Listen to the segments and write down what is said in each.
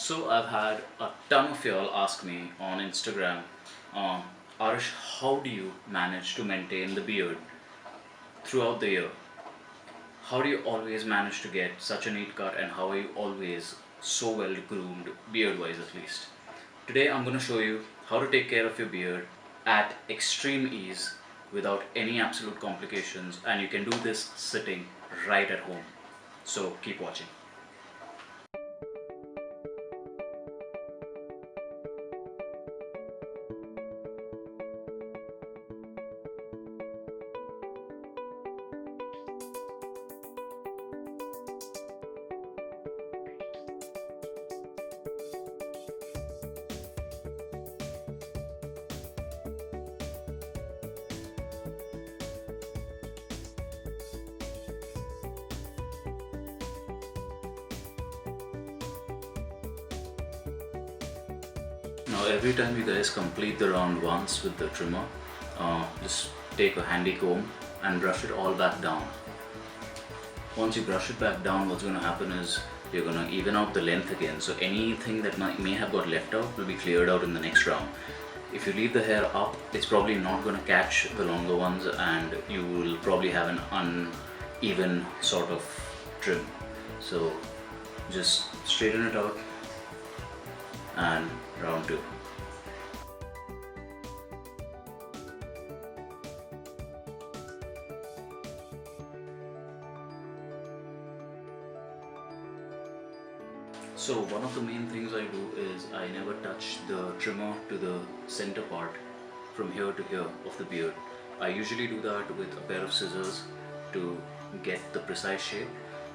So I've had a ton of y'all ask me on Instagram, Arish, how do you manage to maintain the beard throughout the year? How do you always manage to get such a neat cut, and how are you always so well groomed, beard wise at least? Today I'm going to show you how to take care of your beard at extreme ease without any absolute complications, and you can do this sitting right at home. So keep watching. Now every time you guys complete the round once with the trimmer, just take a handy comb and brush it all back down. Once you brush it back down, what's going to happen is you're going to even out the length again, so anything that may have got left out will be cleared out in the next round. If you leave the hair up, it's probably not going to catch the longer ones, and you will probably have an uneven sort of trim. So just straighten it out and round two. So one of the main things I do is I never touch the trimmer to the center part from here to here of the beard. I usually do that with a pair of scissors to get the precise shape,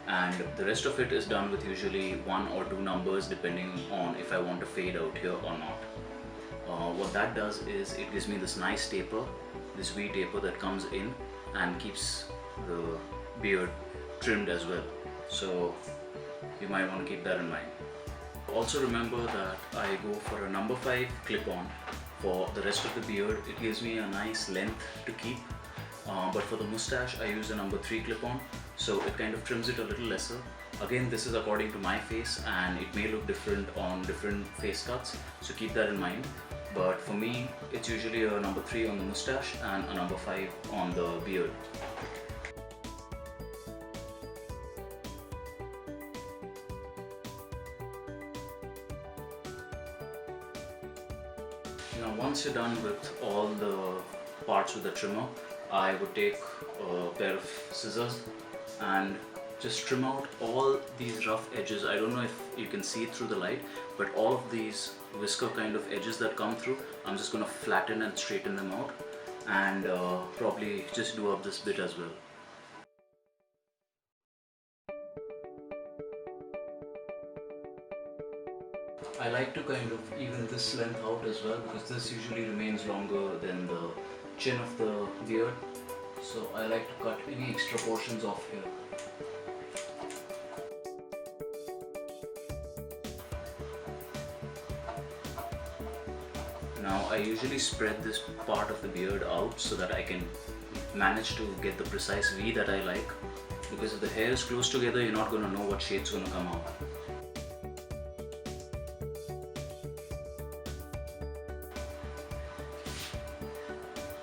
and the rest of it is done with usually 1 or 2 numbers depending on if I want to fade out here or not. What that does is it gives me this nice taper, this V taper that comes in and keeps the beard trimmed as well. So you might want to keep that in mind. Also remember that I go for a number 5 clip-on for the rest of the beard. It gives me a nice length to keep, but for the mustache I use a number 3 clip-on, so it kind of trims it a little lesser. Again, this is according to my face and it may look different on different face cuts, so keep that in mind. But for me, it's usually a number 3 on the mustache and a number 5 on the beard. Now once you're done with all the parts with the trimmer, I would take a pair of scissors and just trim out all these rough edges. I don't know if you can see it through the light, but all of these whisker kind of edges that come through, I'm just going to flatten and straighten them out, and probably just do up this bit as well. I like to kind of even this length out as well, because this usually remains longer than the chin of the beard, so I like to cut any extra portions off here. Now I usually spread this part of the beard out so that I can manage to get the precise V that I like, because if the hair is close together, you're not going to know what shade's going to come out.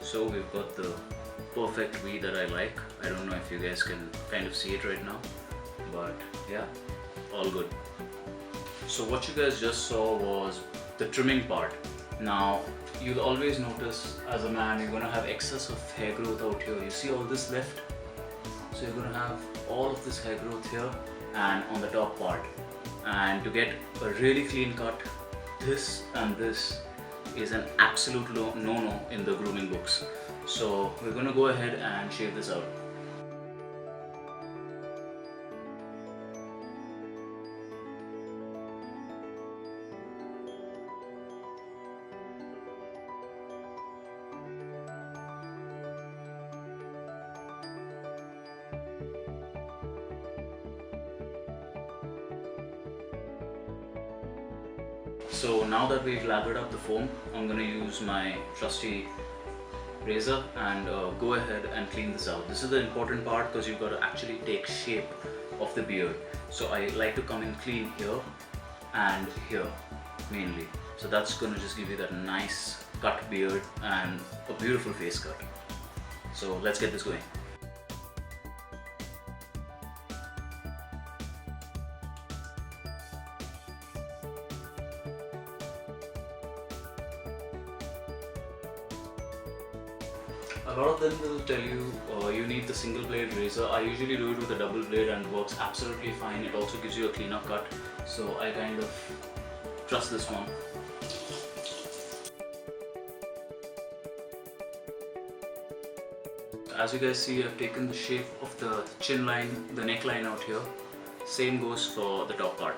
So we've got the perfect V that I like. I don't know if you guys can kind of see it right now, but yeah, all good. So what you guys just saw was the trimming part. Now you'll always notice as a man, you're going to have excess of hair growth out here. You see all this left? So you're going to have all of this hair growth here and on the top part. And to get a really clean cut, this and this is an absolute no-no in the grooming books. So we're going to go ahead and shave this out. So now that we've lathered up the foam, I'm going to use my trusty razor and go ahead and clean this out. This is the important part because you've got to actually take shape of the beard. So I like to come in clean here and here mainly. So that's gonna just give you that nice cut beard and a beautiful face cut. So let's get this going. A lot of them will tell you you need the single blade razor. I usually do it with a double blade and works absolutely fine. It also gives you a cleaner cut, so I kind of trust this one. As you guys see, I've taken the shape of the chin line, the neckline out here. Same goes for the top part.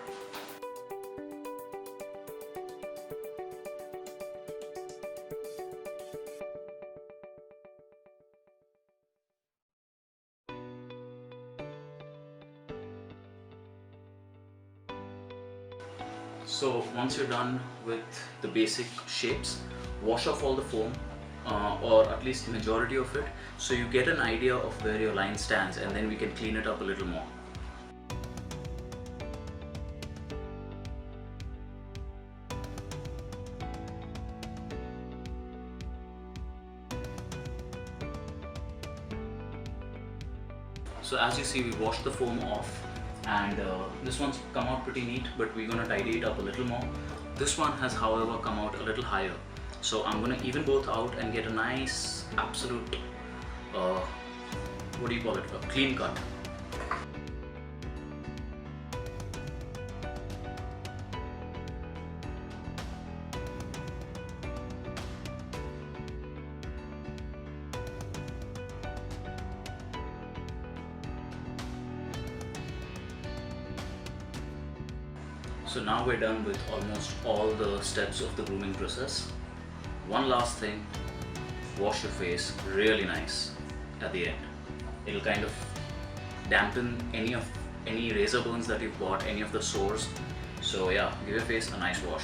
So once you're done with the basic shapes, wash off all the foam, or at least majority of it, so you get an idea of where your line stands, and then we can clean it up a little more. So as you see, we washed the foam off, and this one's come out pretty neat, but we're gonna tidy it up a little more. This one has, however, come out a little higher. So I'm gonna even both out and get a nice, absolute, what do you call it, a clean cut. So now we're done with almost all the steps of the grooming process. One last thing, wash your face really nice at the end. It'll kind of dampen any razor burns that you've got, any of the sores. So yeah, give your face a nice wash.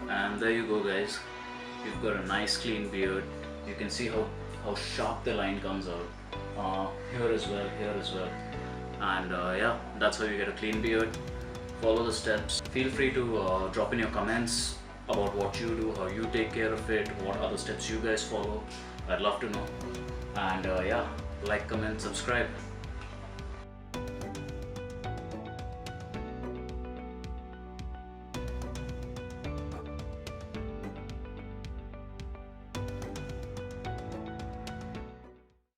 And there you go, guys. You've got a nice clean beard. You can see how sharp the line comes out. Here as well, here as well. And yeah, that's how you get a clean beard. Follow the steps. Feel free to drop in your comments about what you do, how you take care of it, what other steps you guys follow. I'd love to know. And yeah, like, comment, subscribe.